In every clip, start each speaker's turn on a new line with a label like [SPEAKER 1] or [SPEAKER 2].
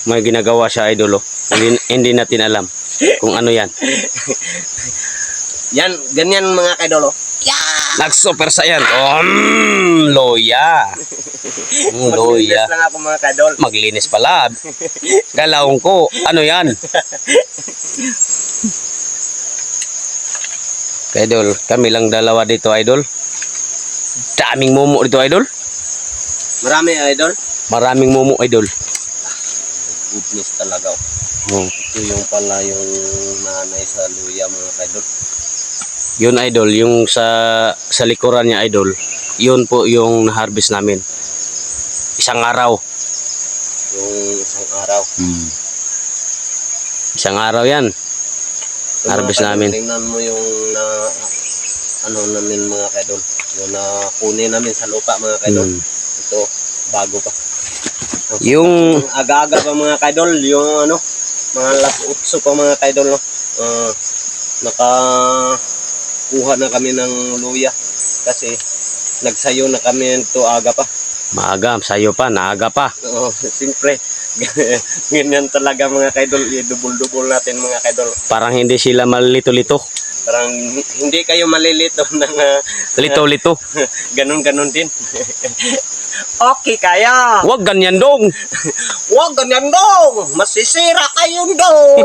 [SPEAKER 1] May ginagawa siya, idol. Oh. Hindi natin alam kung ano yan.
[SPEAKER 2] Yan, ganyan mga kaidol. Yeah!
[SPEAKER 1] Nag-super saiyan. Loya. Loya.
[SPEAKER 2] Maglinis lang ako mga kaidol.
[SPEAKER 1] Maglinis pala. Galawang ko. Ano yan? Idol, kami lang dalawa dito, idol. Daming momo dito, idol.
[SPEAKER 2] Marami idol.
[SPEAKER 1] Maraming momo, idol.
[SPEAKER 2] Goodness talaga.
[SPEAKER 1] Oh.
[SPEAKER 2] Ito yung pala yung nanay sa luya mga kaidol.
[SPEAKER 1] Yun, idol, yung sa likuran niya, idol. Yun po yung harvest namin. Isang araw.
[SPEAKER 2] Yung isang araw.
[SPEAKER 1] Isang araw yan. Harvest namin.
[SPEAKER 2] Tingnan mo yung ano namin mga kaidol. Yung kunin namin sa lupa mga kaidol. Ito, bago pa.
[SPEAKER 1] Yung
[SPEAKER 2] aga-aga pa mga kaidol, yung ano, mga last 8 pa mga kaidol, no. Nakakuha na kami ng luya kasi nagsayo na kami ito aga pa.
[SPEAKER 1] maaga, sayo pa, naaga pa.
[SPEAKER 2] Oo, siyempre. Ganyan talaga mga kaidol, i-double-double natin mga kaidol.
[SPEAKER 1] Parang hindi sila malito-lito.
[SPEAKER 2] Parang hindi kayo malilito ng
[SPEAKER 1] Lito-lito.
[SPEAKER 2] ganun-ganun din. Okay kaya.
[SPEAKER 1] Huwag ganyan dong.
[SPEAKER 2] Huwag ganyan dong. Masisira kayong dong.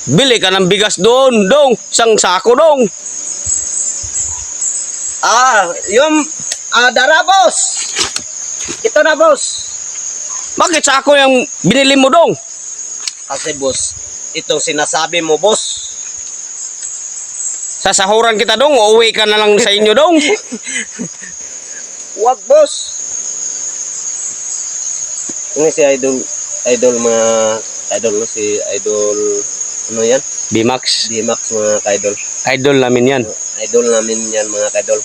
[SPEAKER 1] Bili ka ng bigas doon, dong. Isang sako, dong.
[SPEAKER 2] Yung dara boss. Ito na boss.
[SPEAKER 1] Bakit sako yung binili mo, dong?
[SPEAKER 2] Kasi boss, itong sinasabi mo boss.
[SPEAKER 1] Sasahuran kita, dong. Uuwi ka na lang sa inyo, dong.
[SPEAKER 2] Wag boss. Ini si idol mga idol no, si idol ano yan?
[SPEAKER 1] Bimax.
[SPEAKER 2] D-Max mga kaidol.
[SPEAKER 1] Idol namin yan.
[SPEAKER 2] Idol namin yan mga kaidol.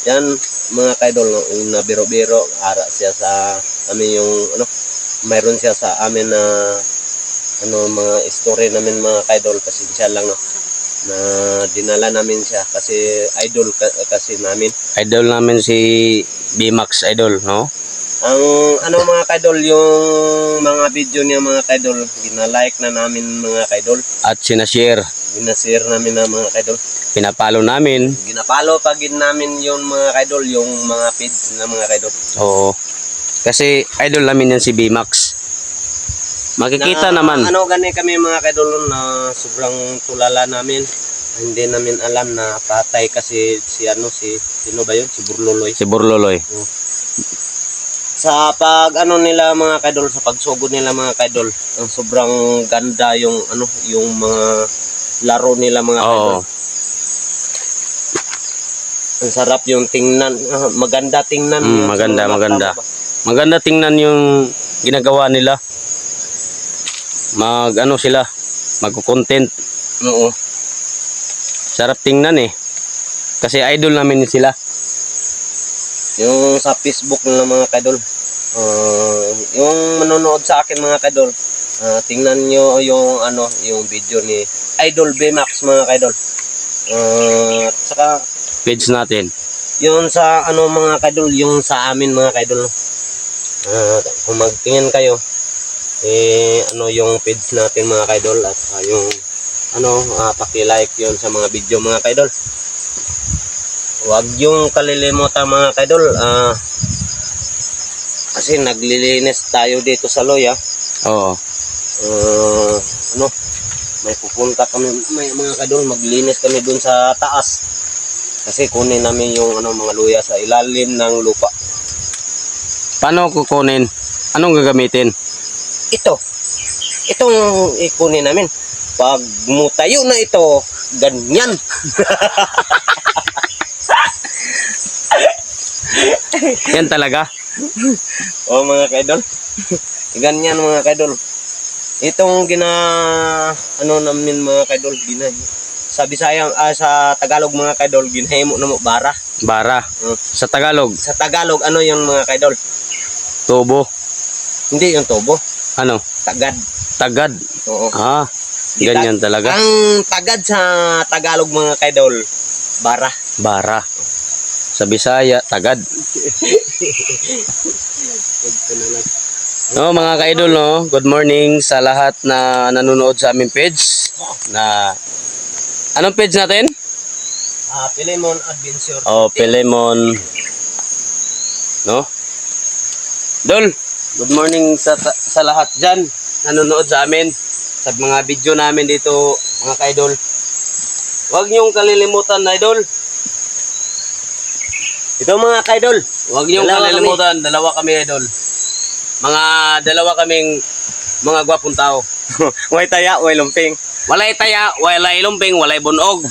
[SPEAKER 2] Yan mga kaidol, no, yung nabiro-biro, ara siya sa amin yung ano, mayroon siya sa amin na ano mga story namin mga kaidol, pasensya lang no, na dinala namin siya kasi idol kasi namin.
[SPEAKER 1] Idol namin si Bimax, idol, no?
[SPEAKER 2] Ang ano mga kaidol, yung mga video niya mga kaidol, gina-like na namin mga kaidol.
[SPEAKER 1] At sinashare.
[SPEAKER 2] Gina-share namin na mga kaidol.
[SPEAKER 1] Pinapalo namin.
[SPEAKER 2] Ginapalo pagin namin yung mga kaidol, yung mga feeds na mga kaidol.
[SPEAKER 1] Oo. Kasi idol namin yan si Bimax. Makikita naman.
[SPEAKER 2] Ano gani kami mga kaidol na sobrang tulala namin. Hindi namin alam na patay kasi si ano, sino ba yun? Si Burloloy.
[SPEAKER 1] Si Burloloy.
[SPEAKER 2] Sa pag ano nila mga kaidol, sa pagsugod nila mga kaidol, ang sobrang ganda yung ano, yung mga laro nila mga kaidol. Ang sarap yung tingnan, maganda tingnan.
[SPEAKER 1] Maganda. Maganda tingnan yung ginagawa nila. Ano sila, magko-content.
[SPEAKER 2] Oo.
[SPEAKER 1] Sarap tingnan eh. Kasi idol namin sila.
[SPEAKER 2] Yung sa Facebook ng mga kaidol, yung manonood sa akin mga kaidol, tingnan nyo yung ano, yung video ni Idol Bimax mga kaidol. At saka
[SPEAKER 1] Page natin.
[SPEAKER 2] yun sa ano mga kaidol, yung sa amin mga kaidol. Kung magtingin kayo, ano yung page natin mga kaidol, at yung ano, paki-like yun sa mga video mga kaidol. Huwag yung kalilimutan mga kaidol, kasi naglilinis tayo dito sa Loya.
[SPEAKER 1] Oo.
[SPEAKER 2] Ano, may pupunta kami, may mga kaidol, maglinis kami dun sa taas. Kasi kunin namin yung ano, mga luya sa ilalim ng lupa.
[SPEAKER 1] Paano kukunin? Anong gagamitin?
[SPEAKER 2] Itong ikunin namin. Pag mutayo na ito, ganyan.
[SPEAKER 1] Yan talaga.
[SPEAKER 2] O mga kaidol. Ganyan mga kaidol. Itong ano namin mga kaidol, sa Bisaya, sa Tagalog mga kaidol, ginahimo na mo bara.
[SPEAKER 1] Bara. Sa Tagalog.
[SPEAKER 2] Sa Tagalog, ano yung mga kaidol?
[SPEAKER 1] Tubo.
[SPEAKER 2] Hindi yung tubo.
[SPEAKER 1] Ano?
[SPEAKER 2] Tagad.
[SPEAKER 1] Tagad.
[SPEAKER 2] Oo.
[SPEAKER 1] Ganyan talaga.
[SPEAKER 2] Ang tagad sa Tagalog mga kaidol, bara.
[SPEAKER 1] Bara. Sa Bisaya, tagad. No, mga ka-idol, no? Good morning sa lahat na nanonood sa aming page. Anong page natin?
[SPEAKER 2] Pilemon Adventure.
[SPEAKER 1] Oh, Pilemon. No? Dol, good morning sa lahat dyan. Nanonood sa amin. Sa mga video namin dito, mga ka-idol. Huwag niyong kalilimutan, idol.
[SPEAKER 2] Ito mga ka-idol.
[SPEAKER 1] Huwag niyong kalilimutan. Dalawa kami, idol. Dalawa kaming mga gwapong tao.
[SPEAKER 2] Way taya, way lumping.
[SPEAKER 1] Walay taya, walay lumping, walay bunog.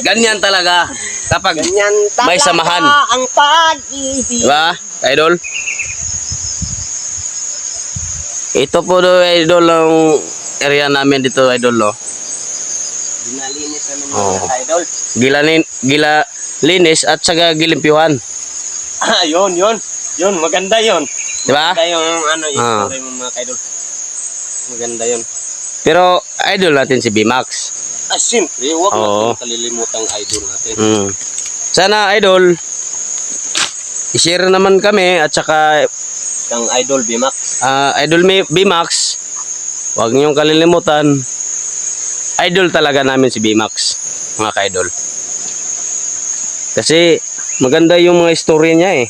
[SPEAKER 1] Ganyan talaga. Kapag
[SPEAKER 2] Ganyan talaga
[SPEAKER 1] may samahan.
[SPEAKER 2] ang pag-ibig.
[SPEAKER 1] Diba, idol? Ito po do, idol, ang area namin dito, idol, no?
[SPEAKER 2] Dinalinis na ng
[SPEAKER 1] Oo.
[SPEAKER 2] mga ka-idol.
[SPEAKER 1] Linis at saka gilimpyuhan.
[SPEAKER 2] Yun. Yun, maganda yun.
[SPEAKER 1] Diba?
[SPEAKER 2] Maganda yung ano, yung
[SPEAKER 1] Ah.
[SPEAKER 2] story mo mga ka-idol. Maganda yun.
[SPEAKER 1] Pero, idol natin si B-Max.
[SPEAKER 2] Siyempre, huwag
[SPEAKER 1] Oo.
[SPEAKER 2] natin kalilimutang idol natin.
[SPEAKER 1] Sana, idol, i-share naman kami at saka
[SPEAKER 2] Kang idol, Bimax.
[SPEAKER 1] idol B-Max, huwag niyong kalilimutan. Idol talaga namin si B-Max, mga ka-idol. Kasi maganda yung mga story niya eh.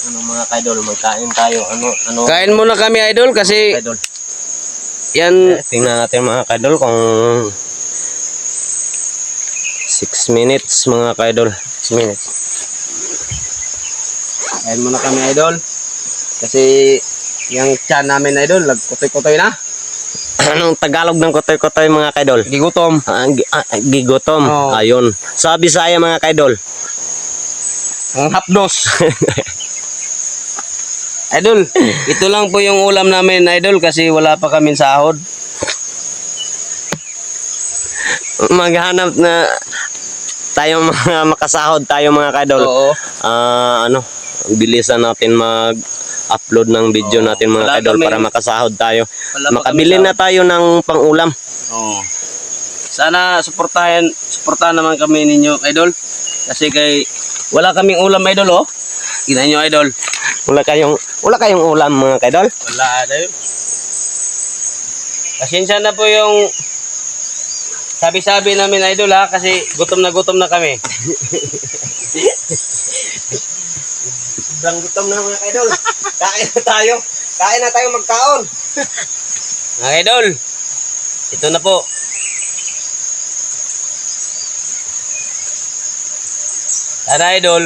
[SPEAKER 2] Ano mga ka-idol, magkain tayo. Ano,
[SPEAKER 1] Kain muna kami, idol, kasi
[SPEAKER 2] idol.
[SPEAKER 1] yan,
[SPEAKER 2] Tingnan natin mga ka-idol kung 6 minutes mga ka-idol. 6 minutes.
[SPEAKER 1] kain muna kami, idol. Kasi yung tiyan namin, idol, nagkutoy-kutoy na.
[SPEAKER 2] Anong Tagalog ng kotoy-kotoy mga ka-idol?
[SPEAKER 1] Gigutom.
[SPEAKER 2] Gigotom.
[SPEAKER 1] Oo.
[SPEAKER 2] Ayun. Sa Bisaya mga ka-idol.
[SPEAKER 1] Ang hapdos. Idol, ito lang po yung ulam namin, idol, kasi wala pa kami sahod.
[SPEAKER 2] Maghanap na tayong mga makasahod tayo mga ka-idol.
[SPEAKER 1] Oo.
[SPEAKER 2] Bilisan natin mag-upload ng video
[SPEAKER 1] Oo.
[SPEAKER 2] natin mga
[SPEAKER 1] Wala
[SPEAKER 2] ka-idol
[SPEAKER 1] kami-
[SPEAKER 2] para makasahod tayo.
[SPEAKER 1] Wala pa
[SPEAKER 2] Makabili
[SPEAKER 1] kami
[SPEAKER 2] na tayo ng pang-ulam.
[SPEAKER 1] Oo. Sana suportahan naman kami ninyo, idol. Kasi wala kaming ulam, idol, oh. Tingnan nyo, idol.
[SPEAKER 2] Wala kayong ulam mga ka-idol.
[SPEAKER 1] Wala, idol. Pasensya na po yung sabi-sabi namin, idol, ha, kasi gutom na kami.
[SPEAKER 2] Sobrang gutom na mga ka-idol. Kain na tayo. Kain na tayo magkaon.
[SPEAKER 1] Mga idol, ito na po. Sana, idol,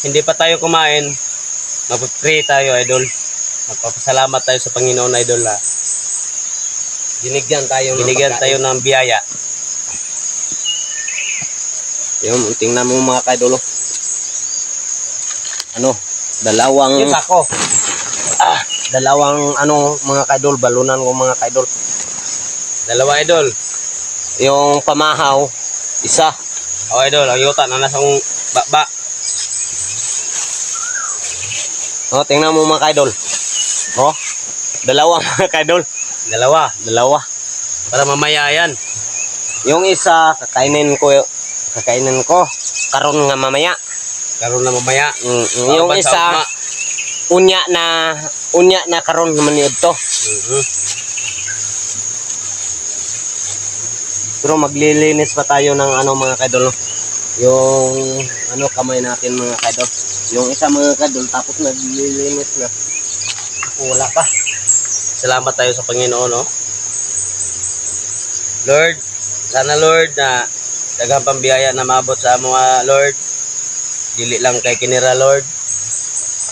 [SPEAKER 1] hindi pa tayo kumain, mag-pray tayo, idol. Magpapasalamat tayo sa Panginoon, idol, ha. Binigyan tayo ng biyaya.
[SPEAKER 2] Yung tingnan mo mga ka-idol. Dalawang
[SPEAKER 1] Yung sako.
[SPEAKER 2] mga ka-idol, balunan ko mga ka-idol.
[SPEAKER 1] Dalawa, idol.
[SPEAKER 2] Yung pamahaw, isa.
[SPEAKER 1] O, idol, ang yuta na nasa kong baba.
[SPEAKER 2] Tingnan mo mga ka-idol. Dalawa mga ka-idol. Dalawa.
[SPEAKER 1] Para mamaya yan.
[SPEAKER 2] Yung isa, kakainin ko. Karon nga mamaya.
[SPEAKER 1] Karoon na mamaya.
[SPEAKER 2] Yung
[SPEAKER 1] Babad sa
[SPEAKER 2] isa,
[SPEAKER 1] ugma.
[SPEAKER 2] unya na karon maniud to. Pero maglilinis pa tayo ng mga ka-idol. Yung kamay natin mga ka-idol. Yung isa mga ka-idol, tapos naglilinis na.
[SPEAKER 1] Wala pa. Salamat tayo sa Panginoon, no? Lord, sana Lord na daghang pambiyaya na maabot sa mga Lord. Dili lang kay kinira, Lord.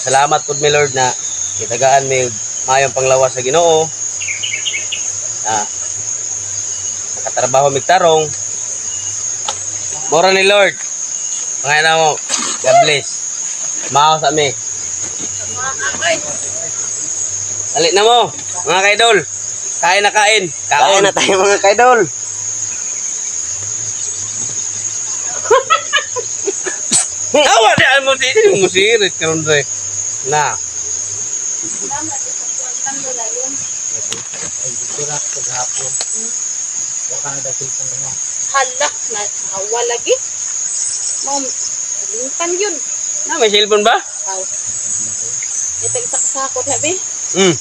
[SPEAKER 1] Salamat pud mi, Lord, na itagaan mi mayong panglawas sa Ginoo. Nakatrabaho mi tarong. Mora ni Lord. Mga mo, God bless. Mao sa mi. Alit na mo, mga ka-idol. Kain na kain.
[SPEAKER 2] Kain na tayo mga ka-idol.
[SPEAKER 1] Awa di mo di musirit karon re. Na.
[SPEAKER 3] Hala, na hawa lagi. Mom, Intan yun.
[SPEAKER 1] Na, may cellphone ba?
[SPEAKER 3] Aw. Ito isa ka sakot, habi.
[SPEAKER 1] Hmm.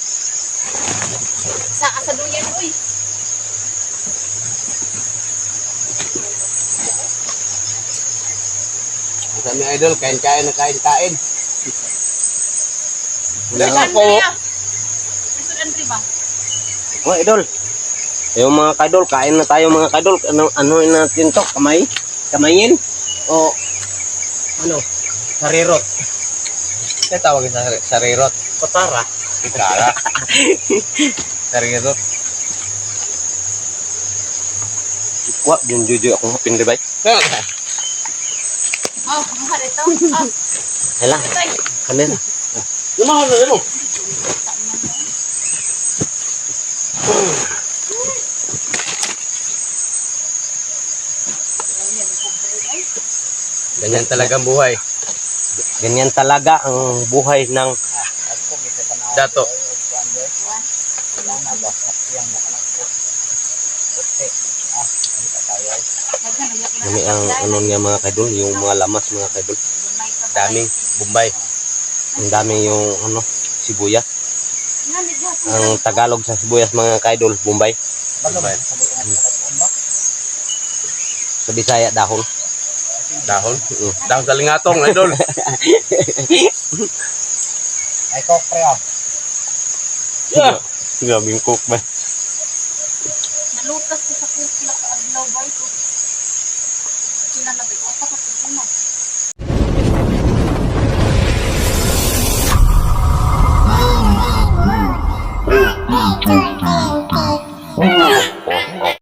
[SPEAKER 3] Sa kasaduyan, uy.
[SPEAKER 1] Kami idol, kain-kain na kain-kain. Wala
[SPEAKER 3] Miss
[SPEAKER 1] nga po.
[SPEAKER 3] Andrea. Miss Andrea ba?
[SPEAKER 2] Oh, idol. Yung mga kadol, kain na tayo mga kadol. Ano natin to? Kamay? Kamayin? O ano? Sarirot?
[SPEAKER 1] Kaya tawagin sa sarirot.
[SPEAKER 2] Kotara?
[SPEAKER 1] Kara. Sarirot.
[SPEAKER 2] Wah, yung juju ako ngapin di ba?
[SPEAKER 3] Oh, mahal ito. Oh,
[SPEAKER 2] Hala,
[SPEAKER 3] tay.
[SPEAKER 2] kanina.
[SPEAKER 1] Lumahal na mo. Ganyan talagang buhay.
[SPEAKER 2] Ganyan talaga ang buhay ng
[SPEAKER 1] Dato.
[SPEAKER 2] kami ang ano niya mga kadol, yung mga lamas mga kadol.
[SPEAKER 1] Daming Bombay.
[SPEAKER 2] Ang dami yung ano, sibuyas. Ang Tagalog sa sibuyas mga kadol, Bombay.
[SPEAKER 1] Bombay.
[SPEAKER 2] Sa Bisaya dahon.
[SPEAKER 1] Dahon. Dahon sa lingatong, idol.
[SPEAKER 4] Ay, kok, pre, ah.
[SPEAKER 1] Yeah.
[SPEAKER 2] Grabing cook ba?
[SPEAKER 3] Nalutas ko sa kukla ka adlaw ba ito. Sinalabi ko pa kasi mo.